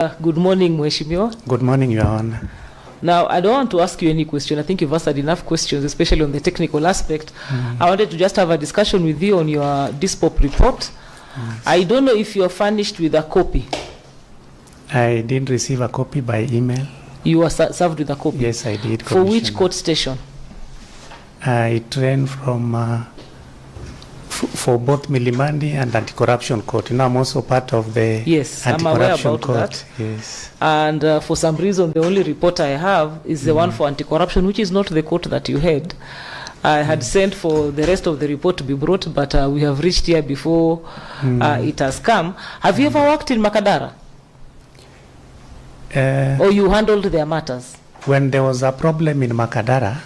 Good morning, Mheshimiwa. Good morning, Your Honor. Now, I don't want to ask you any question. I think you've answered enough questions, especially on the technical aspect. I wanted to just have a discussion with you on your DISPOP report. I don't know if you're furnished with a copy. I did receive a copy by email. You were served with a copy? Yes, I did. For which court station? It ran from for both Milimani and Anti-Corruption Court. Now I'm also part of the Anti-Corruption Court. That. Yes. And for some reason, the only report I have is the one for anti-corruption, which is not the court that you had. I had sent for the rest of the report to be brought, but we have reached here before it has come. Have you ever worked in Makadara? Or you handled their matters? When there was a problem in Makadara,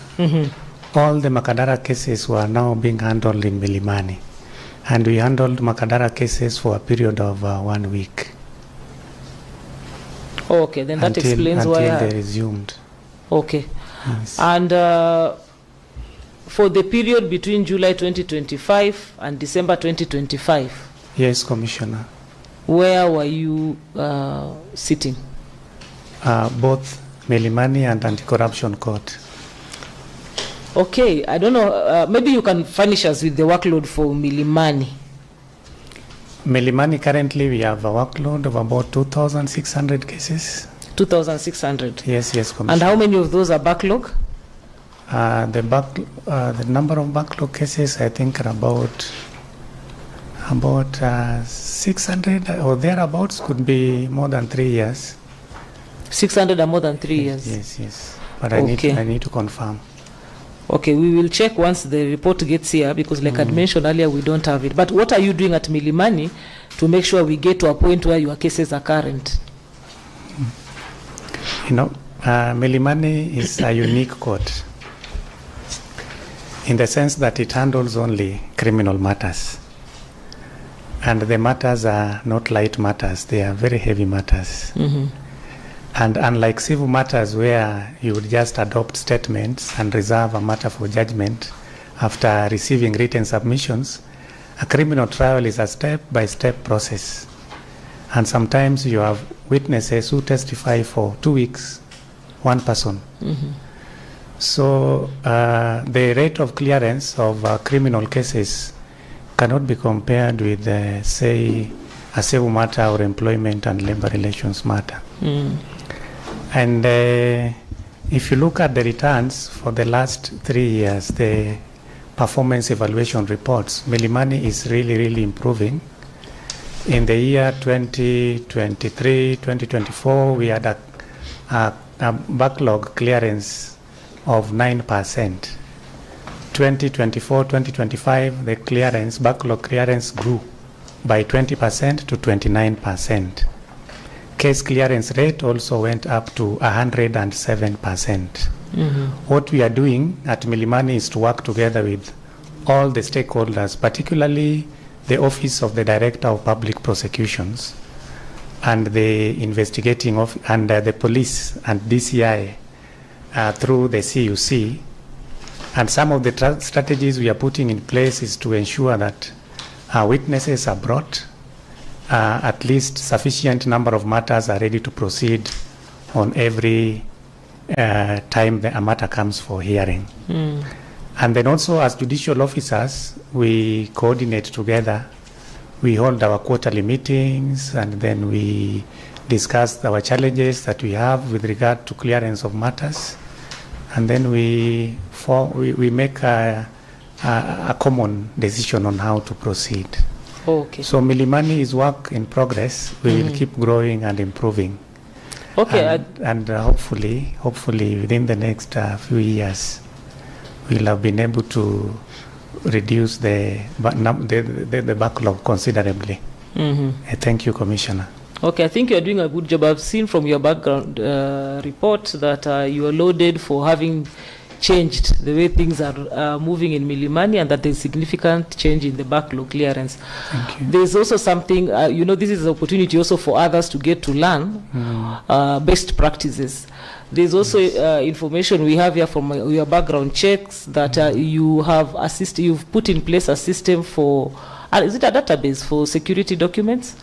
all the Makadara cases were now being handled in Milimani. And we handled Makadara cases for a period of 1 week. Okay, then that explains why. Until they resumed. Okay. Yes. And for the period between July 2025 and December 2025? Yes, Commissioner. Where were you sitting? Both Milimani and Anti-Corruption Court. Okay, I don't know, maybe you can furnish us with the workload for Milimani. Milimani, currently we have a workload of about 2,600 cases. 2,600? Yes, Commissioner. And how many of those are backlog? The number of backlog cases, I think, are about 600 or thereabouts, could be more than 3 years. 600 or more than 3 years? Yes. But I need to confirm. Okay, we will check once the report gets here, because like I mentioned earlier, we don't have it. But what are you doing at Milimani to make sure we get to a point where your cases are current? You know, Milimani is a unique court in the sense that it handles only criminal matters. And the matters are not light matters, they are very heavy matters. And unlike civil matters where you would just adopt statements and reserve a matter for judgment after receiving written submissions, a criminal trial is a step-by-step process. And sometimes you have witnesses who testify for 2 weeks, one person. So the rate of clearance of criminal cases cannot be compared with, say, a civil matter or employment and labor relations matter. And if you look at the returns for the last 3 years, the performance evaluation reports, Milimani is really improving. In the year 2023, 2024, we had a backlog clearance of 9%. 2024, 2025, the backlog clearance grew by 20% to 29%. Case clearance rate also went up to 107%. What we are doing at Milimani is to work together with all the stakeholders, particularly the Office of the Director of Public Prosecutions and the investigating and the police and DCI through the CUC. And some of the strategies we are putting in place is to ensure that our witnesses are brought, at least sufficient number of matters are ready to proceed on every time a matter comes for hearing. And then also as judicial officers, we coordinate together. We hold our quarterly meetings, and then we discuss our challenges that we have with regard to clearance of matters. And then we make a common decision on how to proceed. Okay. So Milimani is work in progress. We will keep growing and improving. Okay. And hopefully within the next few years, we'll have been able to reduce the backlog considerably. Thank you, Commissioner. Okay, I think you're doing a good job. I've seen from your background report that you are loaded for having changed the way things are moving in Milimani, and that there's significant change in the backlog clearance. Thank you. There's also something, this is an opportunity also for others to get to learn best practices. There's also information we have here from your background checks that you've put in place a system for, is it a database for security documents?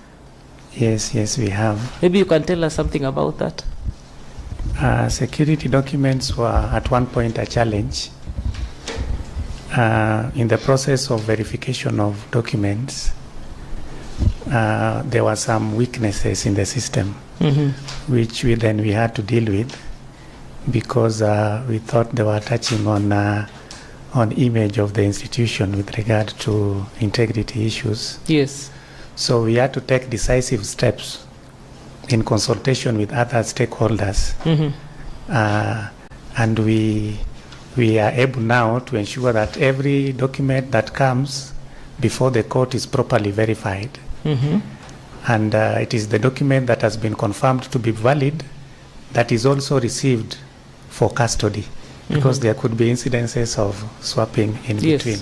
Yes, we have. Maybe you can tell us something about that. Security documents were at one point a challenge. In the process of verification of documents, there were some weaknesses in the system, which we had to deal with, because we thought they were touching on image of the institution with regard to integrity issues. Yes. So we had to take decisive steps in consultation with other stakeholders, and we are able now to ensure that every document that comes before the court is properly verified, and it is the document that has been confirmed to be valid that is also received for custody, because there could be incidences of swapping in between.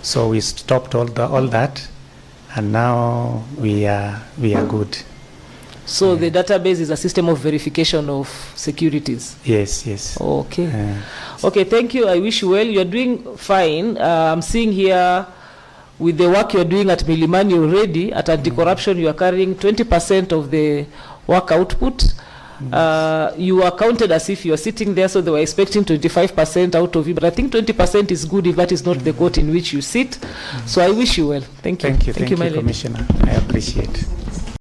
So we stopped all that, and now we are good. So the database is a system of verification of securities? Yes. Okay. Okay, thank you. I wish you well. You're doing fine. I'm seeing here with the work you're doing at Milimani already, at anti-corruption, you are carrying 20% of the work output. You are counted as if you are sitting there, so they were expecting 25% out of you, but I think 20% is good if that is not the court in which you sit. So I wish you well. Thank you. Thank you, my lady. Commissioner. I appreciate it.